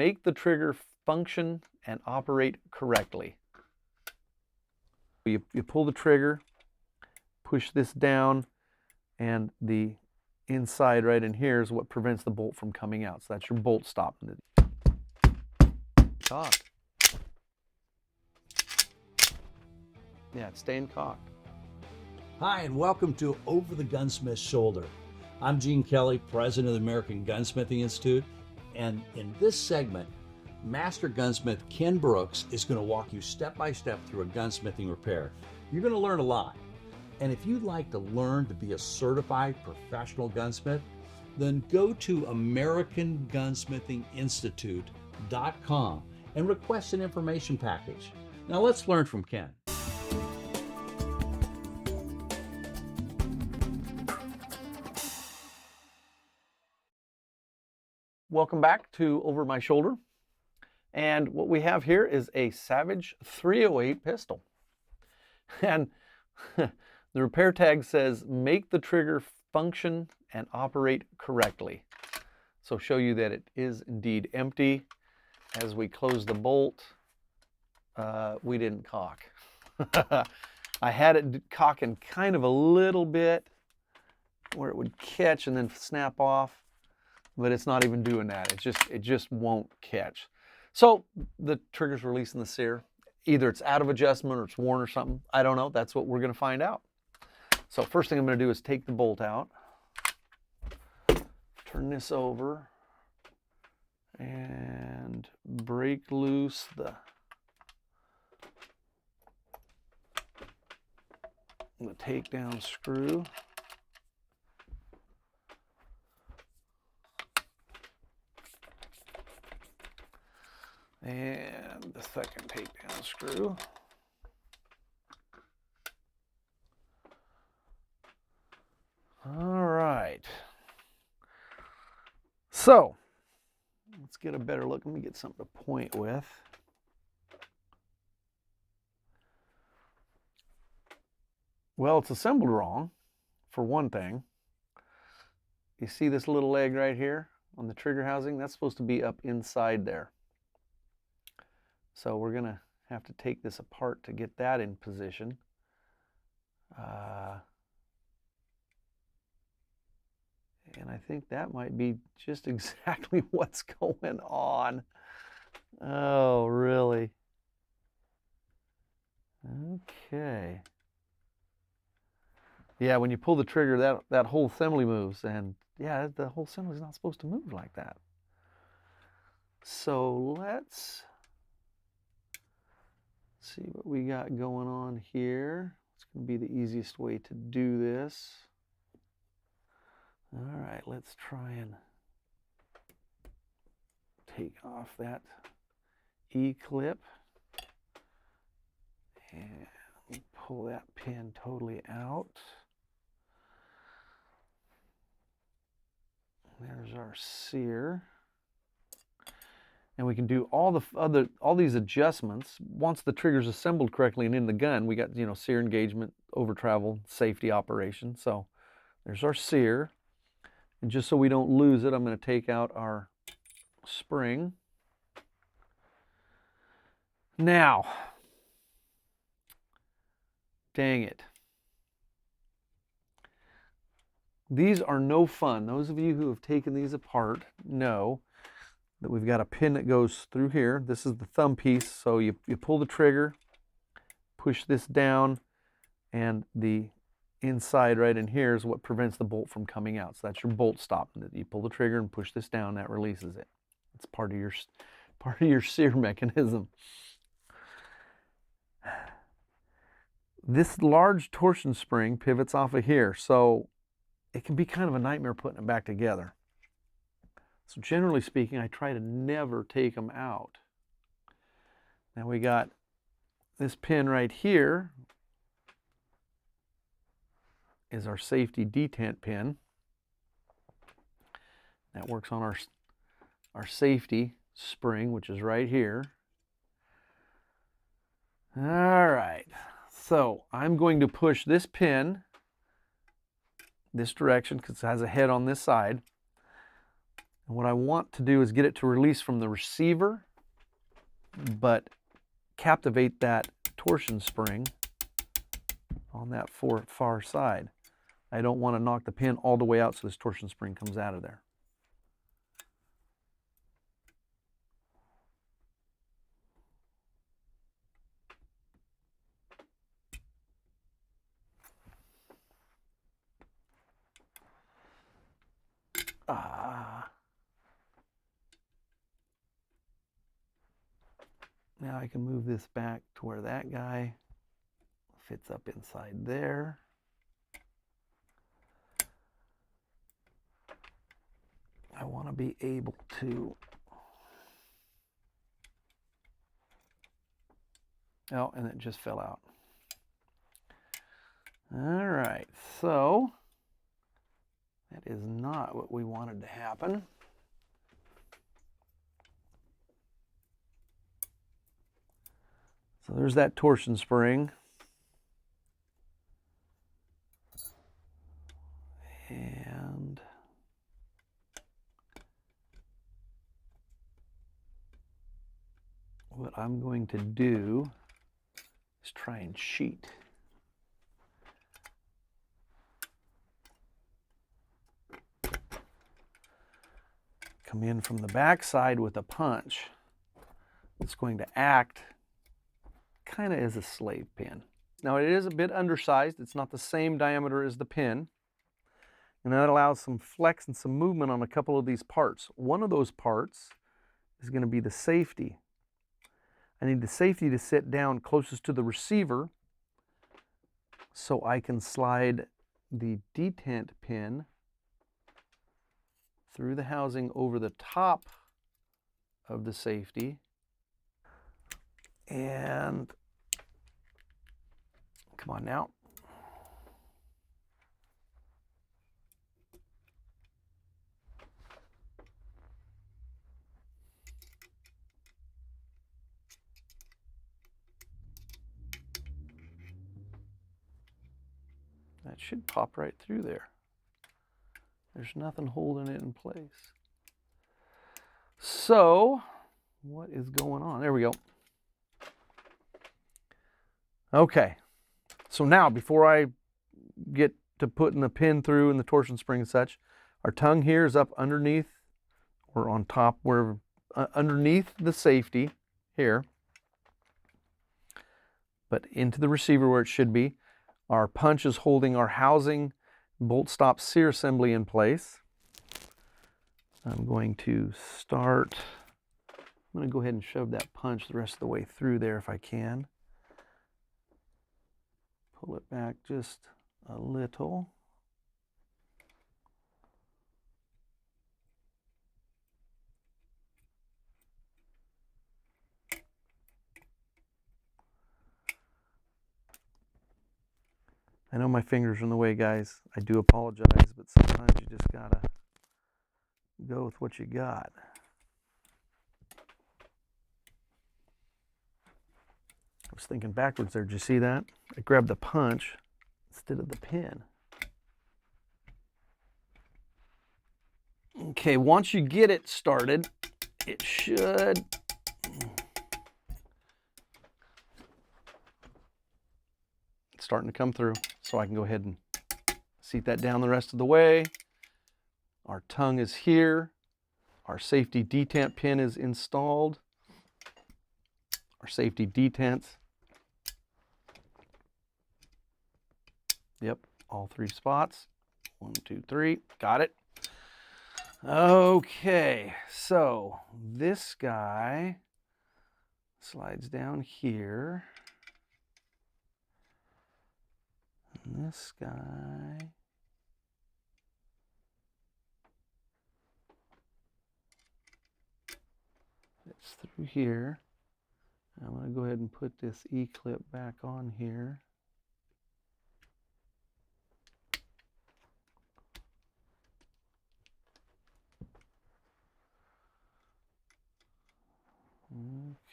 Make the trigger function and operate correctly. You pull the trigger, push this down, and the inside right in here is what prevents the bolt from coming out. So that's your bolt stop. Cocked. Yeah, it's staying cocked. Hi, and welcome to Over the Gunsmith's Shoulder. I'm Gene Kelly, president of the American Gunsmithing Institute, and in this segment, Master Gunsmith Ken Brooks is going to walk you step by step through a gunsmithing repair. You're going to learn a lot. And if you'd like to learn to be a certified professional gunsmith, then go to AmericanGunsmithingInstitute.com and request an information package. Now let's learn from Ken. Welcome back to Over My Shoulder. And what we have here is a Savage 308 pistol. And the repair tag says, make the trigger function and operate correctly. So show you that it is indeed empty. As we close the bolt, we didn't cock. I had it cocking kind of a little bit where it would catch and then snap off, but it's not even doing that. It just won't catch. So the trigger's releasing the Sear. Either it's out of adjustment or it's worn or something. I don't know. That's what we're going to find out. So first thing I'm going to do is take the bolt out, turn this over, and break loose the takedown screw. And the second takedown screw. All right. So, let's get a better look. Let me get something to point with. Well, it's assembled wrong, for one thing. You see this little leg right here on the trigger housing? That's supposed to be up inside there. So we're going to have to take this apart to get that in position. And I think that might be just exactly what's going on. Oh, really? Okay. Yeah, when you pull the trigger, that whole assembly moves. And yeah, the whole assembly is not supposed to move like that. So let's see what we got going on here. It's going to be the easiest way to do this. All right, let's try and take off that E-clip and pull that pin totally out. There's our Sear. And we can do all these adjustments once the trigger's assembled correctly and in the gun. We got, Sear engagement, over travel, safety operation. So there's our Sear. And just so we don't lose it, I'm going to take out our spring. Now, dang it. These are no fun. Those of you who have taken these apart know that we've got a pin that goes through here. This is the thumb piece. So you pull the trigger, push this down, and the inside right in here is what prevents the bolt from coming out. So that's your bolt stop. You pull the trigger and push this down, that releases it. It's part of your Sear mechanism. This large torsion spring pivots off of here, so it can be kind of a nightmare putting it back together. So generally speaking, I try to never take them out. Now we got this pin right here is our safety detent pin. That works on our safety spring, which is right here. All right, so I'm going to push this pin this direction because it has a head on this side. And what I want to do is get it to release from the receiver, but captivate that torsion spring on that far side. I don't want to knock the pin all the way out so this torsion spring comes out of there. Now I can move this back to where that guy fits up inside there. I want to be able to, oh, and it just fell out. All right, so that is not what we wanted to happen. So there's that torsion spring. And what I'm going to do is try and sheet. Come in from the back side with a punch. It's going to act kind of as a slave pin. Now it is a bit undersized. It's not the same diameter as the pin. And that allows some flex and some movement on a couple of these parts. One of those parts is going to be the safety. I need the safety to sit down closest to the receiver so I can slide the detent pin through the housing over the top of the safety. And come on now. That should pop right through there. There's nothing holding it in place. So, what is going on? There we go. Okay. So now, before I get to putting the pin through and the torsion spring and such, our tongue here is up underneath, or on top, where underneath the safety here, but into the receiver where it should be. Our punch is holding our housing bolt stop Sear assembly in place. I'm going to start, I'm going to go ahead and shove that punch the rest of the way through there if I can. Pull it back just a little. I know my fingers are in the way, guys. I do apologize, but sometimes you just gotta go with what you got. I was thinking backwards there. Did you see that? I grabbed the punch instead of the pin. Okay, once you get it started, it should it's starting to come through, so I can go ahead and seat that down the rest of the way. Our tongue is here. Our safety detent pin is installed. Our safety detents. Yep, all three spots. 1, 2, 3. Got it. Okay, so this guy slides down here. And this guy fits through here. I'm going to go ahead and put this E-clip back on here.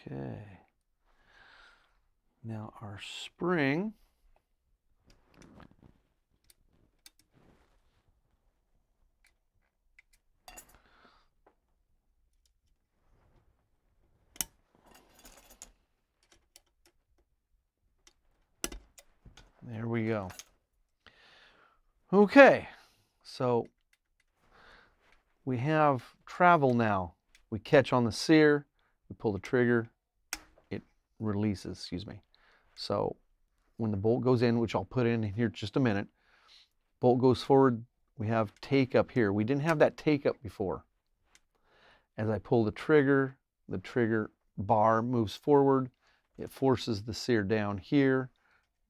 Okay. Now our spring we go. Okay, so we have travel now. We catch on the sear, we pull the trigger, it releases, excuse me. So when the bolt goes in, which I'll put in here in just a minute, bolt goes forward, we have take up here. We didn't have that take up before. As I pull the trigger bar moves forward, it forces the sear down here.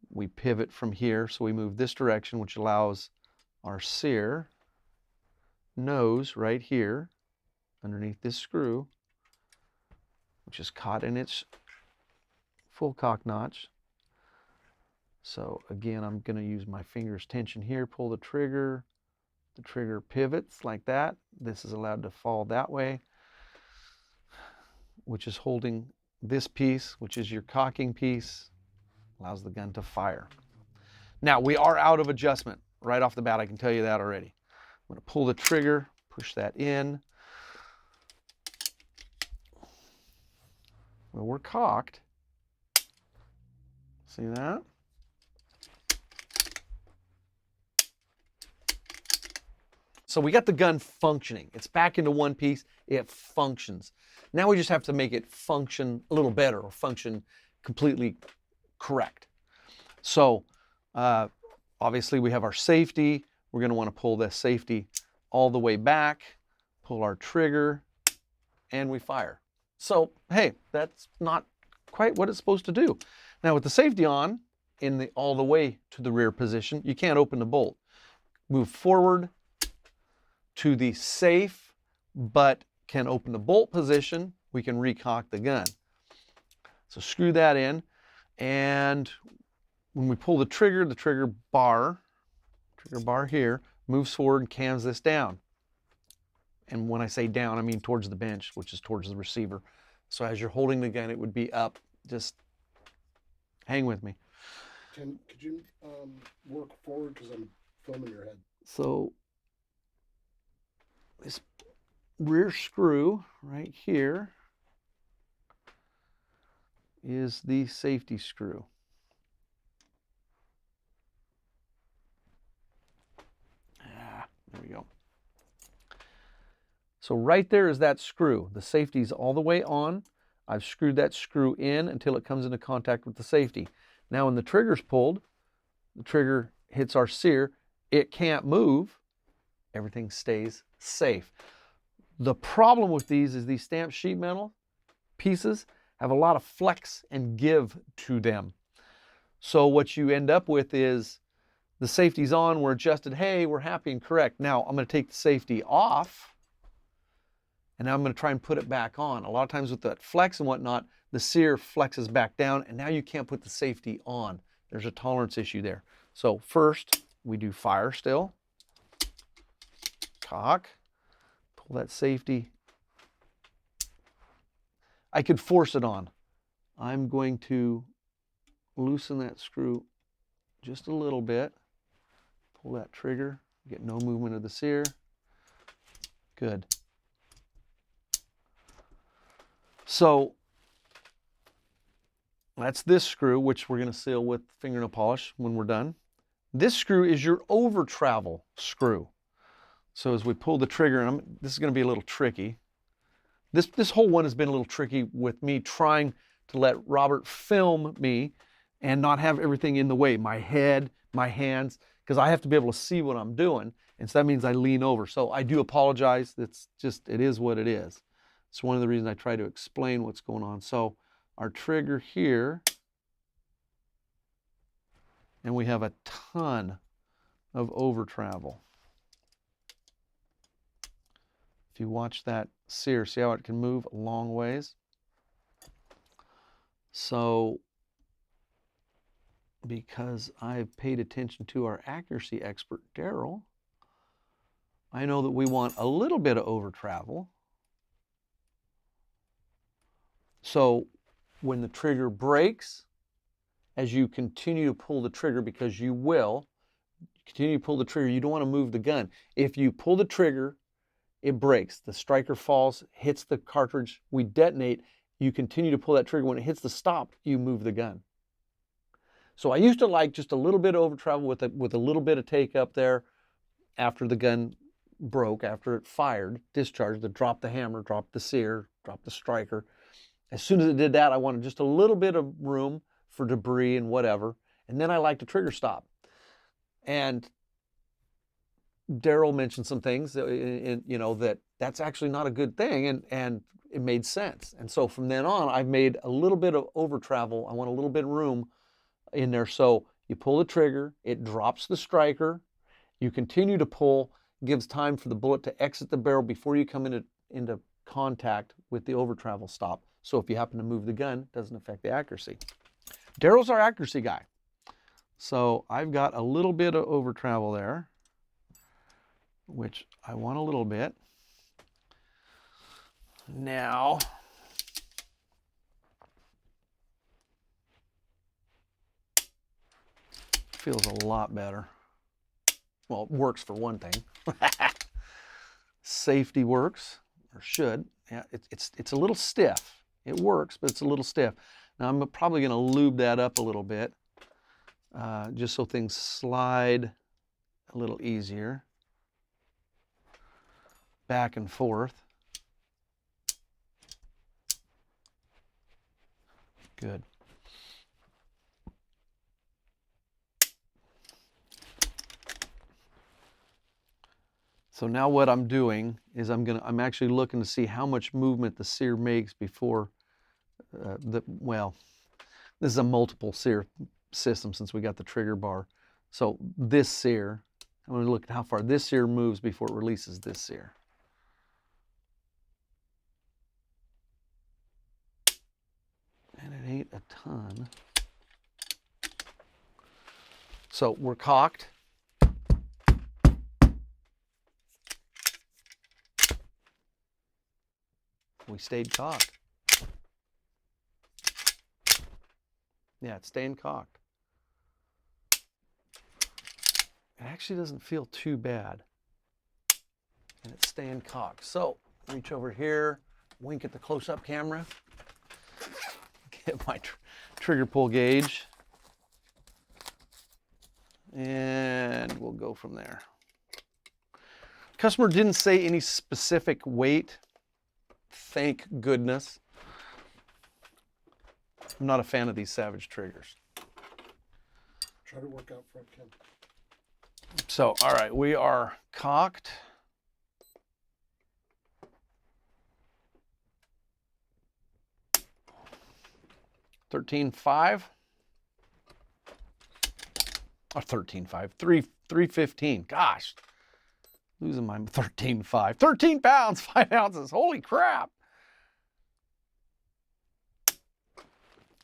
We pivot from here, so we move this direction, which allows our sear nose right here underneath this screw, which is caught in its full cock notch. So again, I'm going to use my fingers tension here, pull the trigger pivots like that. This is allowed to fall that way, which is holding this piece, which is your cocking piece, allows the gun to fire. Now, we are out of adjustment right off the bat, I can tell you that already. I'm going to pull the trigger, push that in. Well, we're cocked. See that? So we got the gun functioning. It's back into one piece. It functions. Now we just have to make it function a little better or function completely correct. So obviously we have our safety. We're going to want to pull this safety all the way back, pull our trigger, and we fire. So, hey, that's not quite what it's supposed to do. Now with the safety on, all the way to the rear position, you can't open the bolt. Move forward to the safe but can open the bolt position, we can recock the gun. So screw that in, and when we pull the trigger bar here moves forward and cams this down. And when I say down, I mean towards the bench, which is towards the receiver. So as you're holding the gun, it would be up. Just hang with me. Could you work forward, because I'm filming your head? So this rear screw right here is the safety screw. There we go. So right there is that screw. The safety's all the way on. I've screwed that screw in until it comes into contact with the safety. Now when the trigger's pulled, the trigger hits our sear, it can't move, everything stays safe. The problem with these is these stamped sheet metal pieces have a lot of flex and give to them. So what you end up with is the safety's on, we're adjusted, hey, we're happy and correct. Now I'm going to take the safety off, and now I'm going to try and put it back on. A lot of times with that flex and whatnot, the sear flexes back down, and now you can't put the safety on. There's a tolerance issue there. So first, we do fire still. Cock. Pull that safety. I could force it on. I'm going to loosen that screw just a little bit. Pull that trigger. Get no movement of the sear. Good. So that's this screw, which we're going to seal with fingernail polish when we're done. This screw is your over travel screw. So as we pull the trigger, and this is going to be a little tricky. This whole one has been a little tricky with me trying to let Robert film me and not have everything in the way. My head, my hands, because I have to be able to see what I'm doing. And so that means I lean over. So I do apologize. It's just, it is what it is. It's one of the reasons I try to explain what's going on. So our trigger here, and we have a ton of over travel. If you watch that sear, see how it can move a long ways? So, because I've paid attention to our accuracy expert, Daryl, I know that we want a little bit of over travel. So, when the trigger breaks, as you continue to pull the trigger, because you will, continue to pull the trigger, you don't want to move the gun. If you pull the trigger, it breaks. The striker falls, hits the cartridge, we detonate, you continue to pull that trigger. When it hits the stop, you move the gun. So I used to like just a little bit of over travel with a little bit of take up there after the gun broke, after it fired, discharged, to drop the hammer, drop the sear, drop the striker. As soon as it did that, I wanted just a little bit of room for debris and whatever. And then I liked a trigger stop. And Daryl mentioned some things, that's actually not a good thing, and it made sense. And so from then on, I've made a little bit of over travel. I want a little bit of room in there. So you pull the trigger, it drops the striker, you continue to pull, gives time for the bullet to exit the barrel before you come into contact with the over travel stop. So if you happen to move the gun, it doesn't affect the accuracy. Daryl's our accuracy guy. So I've got a little bit of over travel there, which I want a little bit. Now, feels a lot better. Well, it works for one thing. Safety works, or should. Yeah, it's a little stiff. It works, but it's a little stiff. Now I'm probably going to lube that up a little bit, just so things slide a little easier. Back and forth. Good. So now what I'm doing is I'm actually looking to see how much movement the sear makes before this is a multiple sear system since we got the trigger bar. So this sear, I'm going to look at how far this sear moves before it releases this sear. And it ain't a ton. So we're cocked. We stayed cocked. Yeah, it's staying cocked. It actually doesn't feel too bad. And it's staying cocked. So, reach over here, wink at the close-up camera, get my trigger pull gauge, and we'll go from there. Customer didn't say any specific weight. Thank goodness. I'm not a fan of these Savage triggers. Try to work out front, Ken. So, all right, we are cocked. $13.5 or $13.5, 315. Gosh, losing my $13.5. 13 pounds, 5 ounces. Holy crap!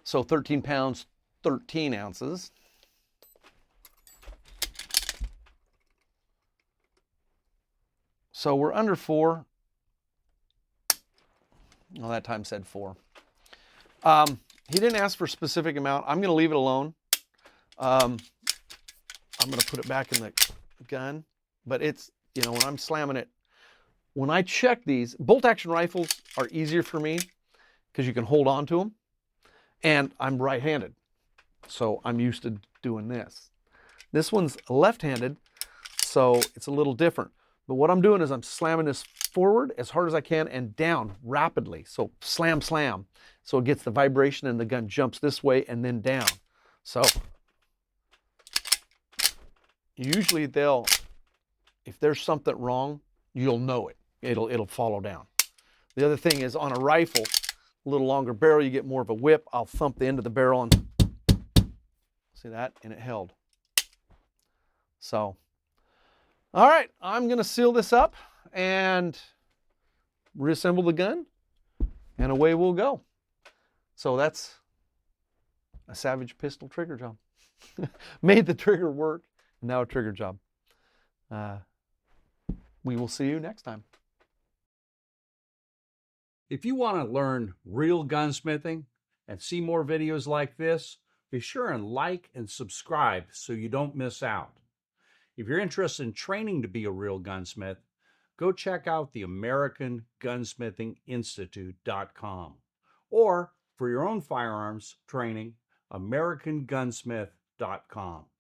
So 13 pounds, 13 ounces. So we're under 4. Well, that time said 4. He didn't ask for a specific amount. I'm going to leave it alone. I'm going to put it back in the gun. But it's, when I'm slamming it, when I check these, bolt action rifles are easier for me because you can hold on to them. And I'm right-handed, so I'm used to doing this. This one's left-handed, so it's a little different. But what I'm doing is I'm slamming this forward as hard as I can and down rapidly. So slam, slam. So it gets the vibration and the gun jumps this way and then down. So usually if there's something wrong, you'll know it. It'll follow down. The other thing is on a rifle, a little longer barrel, you get more of a whip. I'll thump the end of the barrel and see that, and it held. So, all right, I'm going to seal this up and reassemble the gun, and away we'll go. So that's a Savage pistol trigger job. Made the trigger work, now a trigger job. We will see you next time. If you want to learn real gunsmithing and see more videos like this, be sure and like and subscribe so you don't miss out. If you're interested in training to be a real gunsmith, go check out the American Gunsmithing Institute.com. Or for your own firearms training, AmericanGunsmith.com. gunsmith.com.